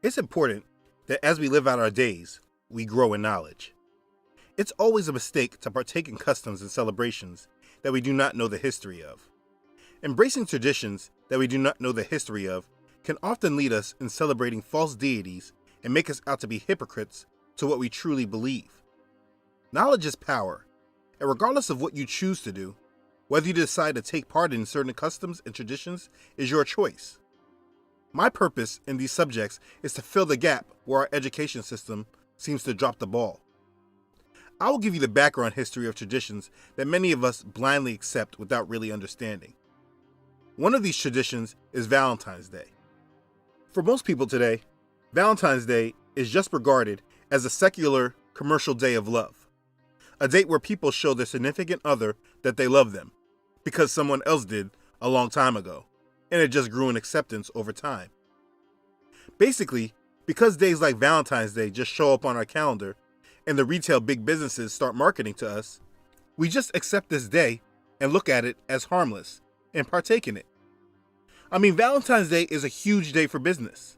It's important that as we live out our days, we grow in knowledge. It's always a mistake to partake in customs and celebrations that we do not know the history of. Embracing traditions that we do not know the history of can often lead us in celebrating false deities and make us out to be hypocrites to what we truly believe. Knowledge is power, and regardless of what you choose to do, whether you decide to take part in certain customs and traditions is your choice. My purpose in these subjects is to fill the gap where our education system seems to drop the ball. I will give you the background history of traditions that many of us blindly accept without really understanding. One of these traditions is Valentine's Day. For most people today, Valentine's Day is just regarded as a secular, commercial day of love. A date where people show their significant other that they love them, because someone else did a long time ago, and it just grew in acceptance over time. Basically, because days like Valentine's Day just show up on our calendar, and the retail big businesses start marketing to us, we just accept this day and look at it as harmless and partake in it. I mean, Valentine's Day is a huge day for business.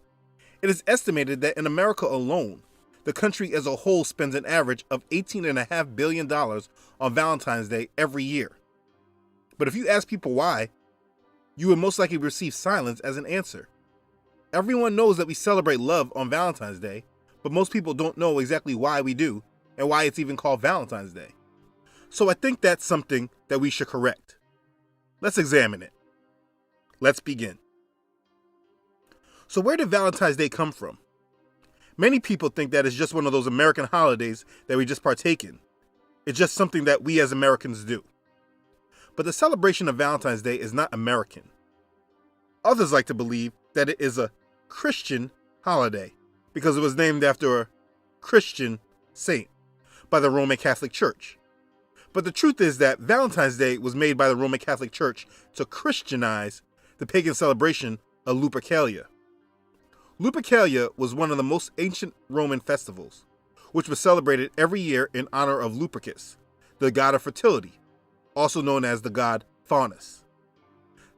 It is estimated that in America alone, the country as a whole spends an average of $18.5 billion on Valentine's Day every year. But if you ask people why, you would most likely receive silence as an answer. Everyone knows that we celebrate love on Valentine's Day, but most people don't know exactly why we do and why it's even called Valentine's Day. So I think that's something that we should correct. Let's examine it. Let's begin. So where did Valentine's Day come from? Many people think that it's just one of those American holidays that we just partake in. It's just something that we as Americans do. But the celebration of Valentine's Day is not American. Others like to believe that it is a Christian holiday because it was named after a Christian saint by the Roman Catholic Church. But the truth is that Valentine's Day was made by the Roman Catholic Church to Christianize the pagan celebration of Lupercalia. Lupercalia was one of the most ancient Roman festivals, which was celebrated every year in honor of Lupercus, the god of fertility, also known as the god Faunus.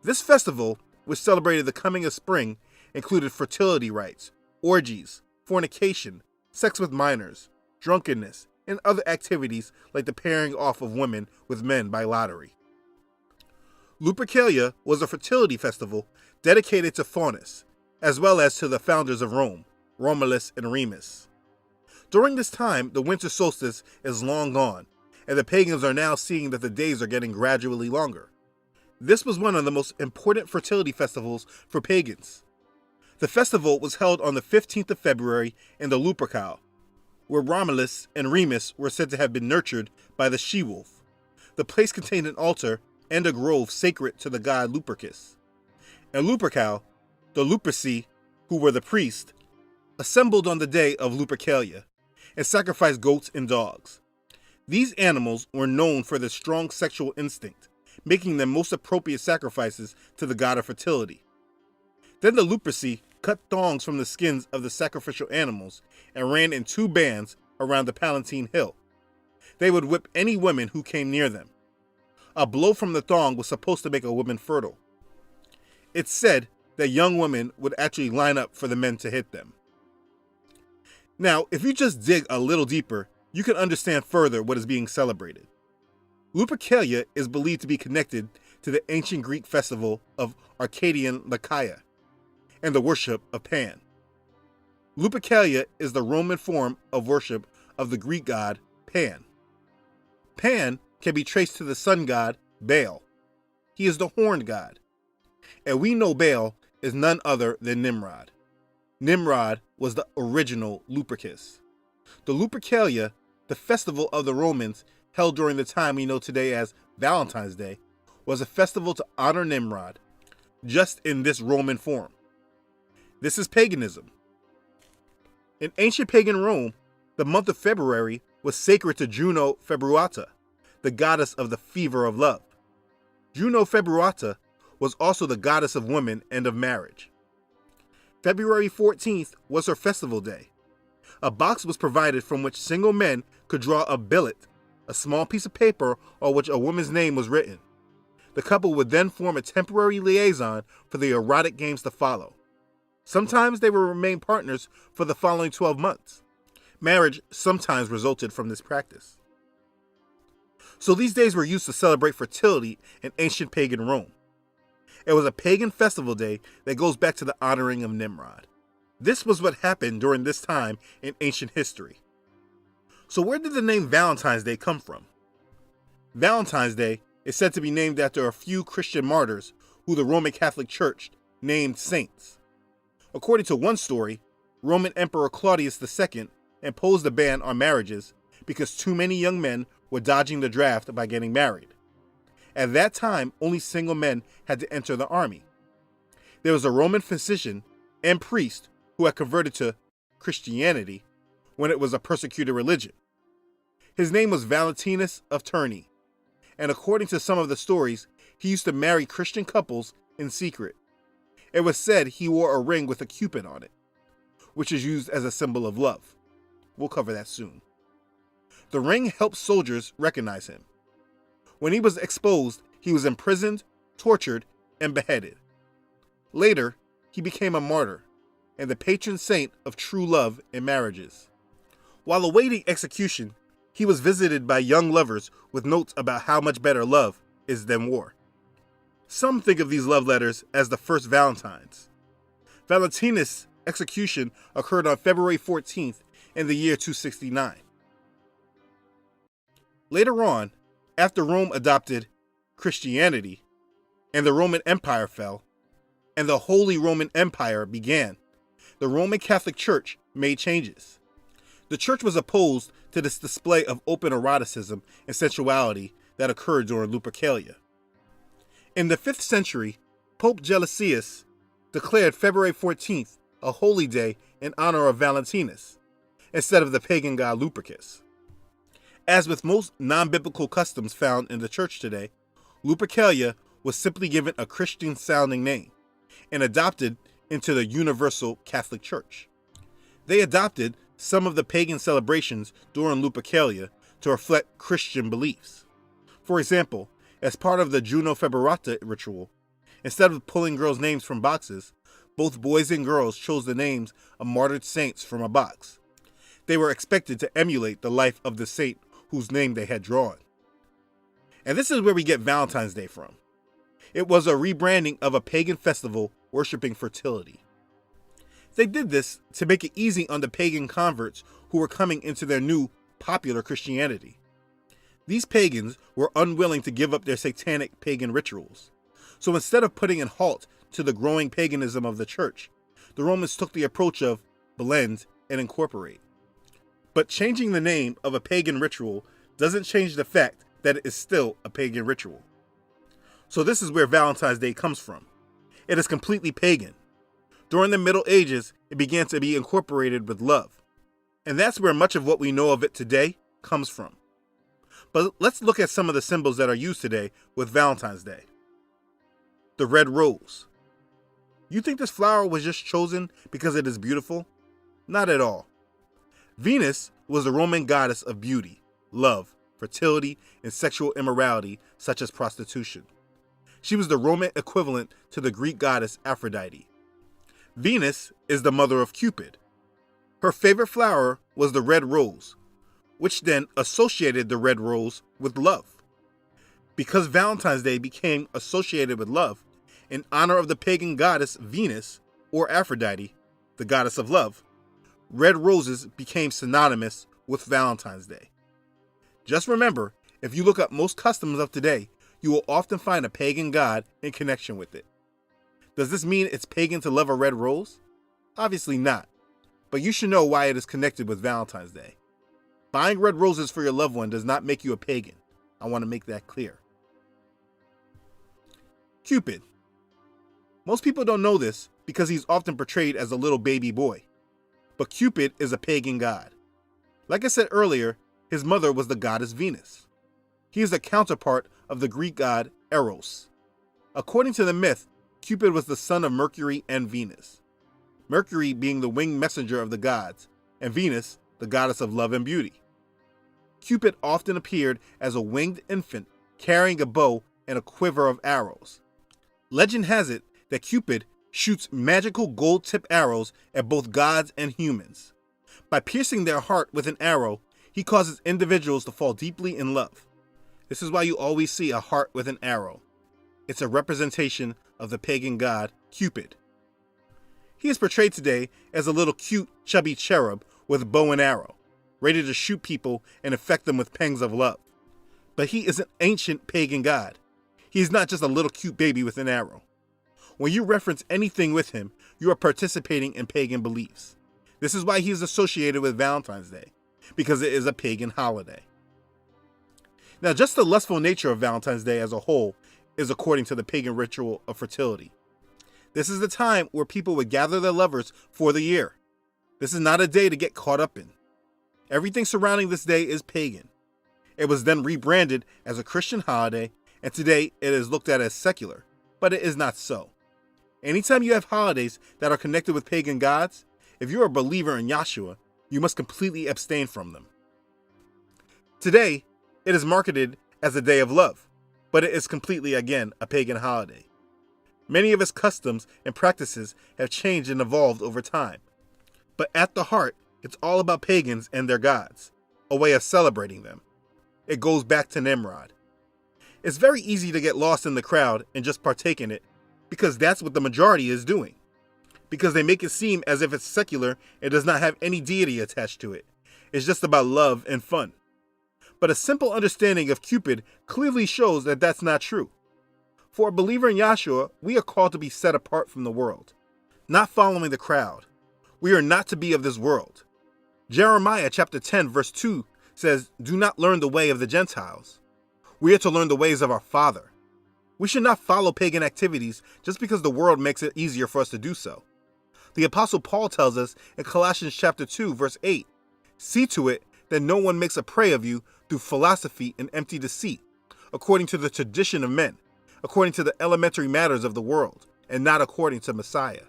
This festival, which celebrated the coming of spring, included fertility rites, orgies, fornication, sex with minors, drunkenness, and other activities like the pairing off of women with men by lottery. Lupercalia was a fertility festival dedicated to Faunus, as well as to the founders of Rome, Romulus and Remus. During this time, the winter solstice is long gone, and the pagans are now seeing that the days are getting gradually longer. This was one of the most important fertility festivals for pagans. The festival was held on the 15th of February in the Lupercal, where Romulus and Remus were said to have been nurtured by the she-wolf. The place contained an altar and a grove sacred to the god Lupercus. In Lupercal, the Luperci, who were the priests, assembled on the day of Lupercalia and sacrificed goats and dogs. These animals were known for their strong sexual instinct, making them most appropriate sacrifices to the god of fertility. Then the Luperci cut thongs from the skins of the sacrificial animals and ran in two bands around the Palatine Hill. They would whip any woman who came near them. A blow from the thong was supposed to make a woman fertile. It's said that young women would actually line up for the men to hit them. Now, if you just dig a little deeper, you can understand further what is being celebrated. Lupercalia is believed to be connected to the ancient Greek festival of Arcadian Lycaea and the worship of Pan. Lupercalia is the Roman form of worship of the Greek god Pan. Pan can be traced to the sun god Baal. He is the horned god. And we know Baal is none other than Nimrod. Nimrod was the original Lupercus. The Lupercalia, the festival of the Romans held during the time we know today as Valentine's Day, was a festival to honor Nimrod, just in this Roman form. This is paganism. In ancient pagan Rome, the month of February was sacred to Juno Februata, the goddess of the fever of love. Juno Februata was also the goddess of women and of marriage. February 14th was her festival day. A box was provided from which single men could draw a billet, a small piece of paper on which a woman's name was written. The couple would then form a temporary liaison for the erotic games to follow. Sometimes they would remain partners for the following 12 months. Marriage sometimes resulted from this practice. So these days were used to celebrate fertility in ancient pagan Rome. It was a pagan festival day that goes back to the honoring of Nimrod. This was what happened during this time in ancient history. So where did the name Valentine's Day come from? Valentine's Day is said to be named after a few Christian martyrs who the Roman Catholic Church named saints. According to one story, Roman Emperor Claudius II imposed a ban on marriages because too many young men were dodging the draft by getting married. At that time, only single men had to enter the army. There was a Roman physician and priest who had converted to Christianity when it was a persecuted religion. His name was Valentinus of Terni, and according to some of the stories, he used to marry Christian couples in secret. It was said he wore a ring with a cupid on it, which is used as a symbol of love. We'll cover that soon. The ring helped soldiers recognize him. When he was exposed, he was imprisoned, tortured, and beheaded. Later, he became a martyr and the patron saint of true love in marriages. While awaiting execution, he was visited by young lovers with notes about how much better love is than war. Some think of these love letters as the first Valentines. Valentinus' execution occurred on February 14th in the year 269. Later on, after Rome adopted Christianity and the Roman Empire fell, and the Holy Roman Empire began, the Roman Catholic Church made changes. The church was opposed to this display of open eroticism and sensuality that occurred during Lupercalia. In the 5th century, Pope Gelasius declared February 14th a holy day in honor of Valentinus, instead of the pagan god Lupercus. As with most non-biblical customs found in the church today, Lupercalia was simply given a Christian-sounding name and adopted into the Universal Catholic Church. They adopted some of the pagan celebrations during Lupercalia to reflect Christian beliefs. For example, as part of the Juno Feberata ritual, instead of pulling girls' names from boxes, both boys and girls chose the names of martyred saints from a box. They were expected to emulate the life of the saint whose name they had drawn. And this is where we get Valentine's Day from. It was a rebranding of a pagan festival worshiping fertility. They did this to make it easy on the pagan converts who were coming into their new popular Christianity. These pagans were unwilling to give up their satanic pagan rituals. So instead of putting a halt to the growing paganism of the church, the Romans took the approach of blend and incorporate. But changing the name of a pagan ritual doesn't change the fact that it is still a pagan ritual. So this is where Valentine's Day comes from. It is completely pagan. During the Middle Ages, it began to be incorporated with love. And that's where much of what we know of it today comes from. But let's look at some of the symbols that are used today with Valentine's Day. The red rose. You think this flower was just chosen because it is beautiful? Not at all. Venus was the Roman goddess of beauty, love, fertility, and sexual immorality, such as prostitution. She was the Roman equivalent to the Greek goddess Aphrodite. Venus is the mother of Cupid. Her favorite flower was the red rose, which then associated the red rose with love. Because Valentine's Day became associated with love, in honor of the pagan goddess Venus, or Aphrodite, the goddess of love, red roses became synonymous with Valentine's Day. Just remember, if you look up most customs of today, you will often find a pagan god in connection with it. Does this mean it's pagan to love a red rose? Obviously not, but you should know why it is connected with Valentine's Day. Buying red roses for your loved one does not make you a pagan. I want to make that clear. Cupid. Most people don't know this because he's often portrayed as a little baby boy. But Cupid is a pagan god. Like I said earlier, his mother was the goddess Venus. He is the counterpart of the Greek god Eros. According to the myth, Cupid was the son of Mercury and Venus. Mercury being the winged messenger of the gods, and Venus, the goddess of love and beauty. Cupid often appeared as a winged infant carrying a bow and a quiver of arrows. Legend has it that Cupid shoots magical gold-tipped arrows at both gods and humans. By piercing their heart with an arrow, he causes individuals to fall deeply in love. This is why you always see a heart with an arrow. It's a representation of the pagan god Cupid. He is portrayed today as a little cute, chubby cherub with a bow and arrow, ready to shoot people and infect them with pangs of love. But he is an ancient pagan god. He is not just a little cute baby with an arrow. When you reference anything with him, you are participating in pagan beliefs. This is why he is associated with Valentine's Day, because it is a pagan holiday. Now, just the lustful nature of Valentine's Day as a whole is according to the pagan ritual of fertility. This is the time where people would gather their lovers for the year. This is not a day to get caught up in. Everything surrounding this day is pagan. It was then rebranded as a Christian holiday, and today it is looked at as secular, but it is not so. Anytime you have holidays that are connected with pagan gods, if you're a believer in Yahshua, you must completely abstain from them. Today, it is marketed as a day of love, but it is completely, again, a pagan holiday. Many of its customs and practices have changed and evolved over time. But at the heart, it's all about pagans and their gods, a way of celebrating them. It goes back to Nimrod. It's very easy to get lost in the crowd and just partake in it, because that's what the majority is doing. Because they make it seem as if it's secular and does not have any deity attached to it. It's just about love and fun. But a simple understanding of Cupid clearly shows that that's not true. For a believer in Yahshua, we are called to be set apart from the world, not following the crowd. We are not to be of this world. Jeremiah chapter 10 verse 2 says, "Do not learn the way of the Gentiles." We are to learn the ways of our Father. We should not follow pagan activities just because the world makes it easier for us to do so. The Apostle Paul tells us in Colossians chapter 2 verse 8, "See to it that no one makes a prey of you through philosophy and empty deceit, according to the tradition of men, according to the elementary matters of the world, and not according to Messiah."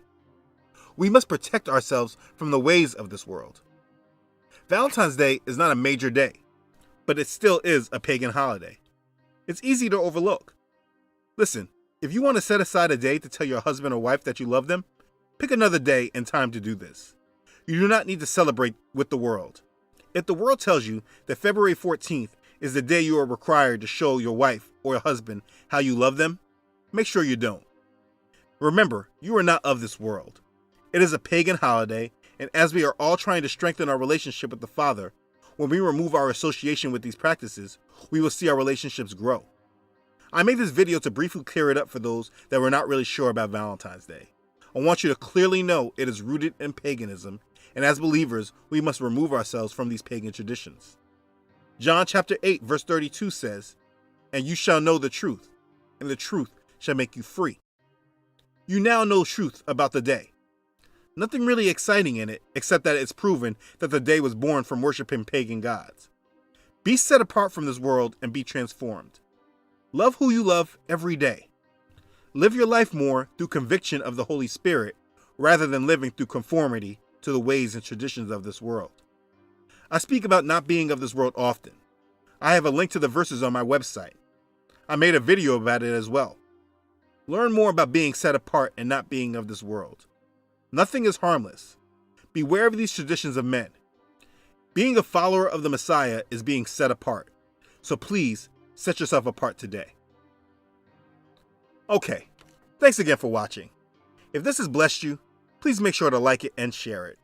We must protect ourselves from the ways of this world. Valentine's Day is not a major day, but it still is a pagan holiday. It's easy to overlook. Listen, if you want to set aside a day to tell your husband or wife that you love them, pick another day and time to do this. You do not need to celebrate with the world. If the world tells you that February 14th is the day you are required to show your wife or your husband how you love them, make sure you don't. Remember, you are not of this world. It is a pagan holiday, and as we are all trying to strengthen our relationship with the Father, when we remove our association with these practices, we will see our relationships grow. I made this video to briefly clear it up for those that were not really sure about Valentine's Day. I want you to clearly know it is rooted in paganism, and as believers, we must remove ourselves from these pagan traditions. John chapter 8 verse 32 says, "And you shall know the truth, and the truth shall make you free." You now know truth about the day. Nothing really exciting in it, except that it's proven that the day was born from worshiping pagan gods. Be set apart from this world and be transformed. Love who you love every day. Live your life more through conviction of the Holy Spirit, rather than living through conformity to the ways and traditions of this world. I speak about not being of this world often. I have a link to the verses on my website. I made a video about it as well. Learn more about being set apart and not being of this world. Nothing is harmless. Beware of these traditions of men. Being a follower of the Messiah is being set apart. So please, set yourself apart today. Okay, thanks again for watching. If this has blessed you, please make sure to like it and share it.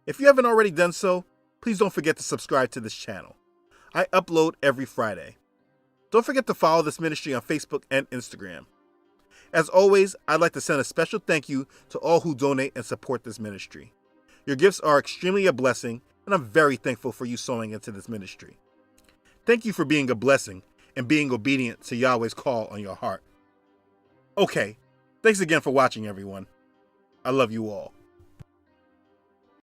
If you haven't already done so, please don't forget to subscribe to this channel. I upload every Friday. Don't forget to follow this ministry on Facebook and Instagram. As always, I'd like to send a special thank you to all who donate and support this ministry. Your gifts are extremely a blessing, and I'm very thankful for you sowing into this ministry. Thank you for being a blessing and being obedient to Yahweh's call on your heart. Okay, thanks again for watching, everyone. I love you all.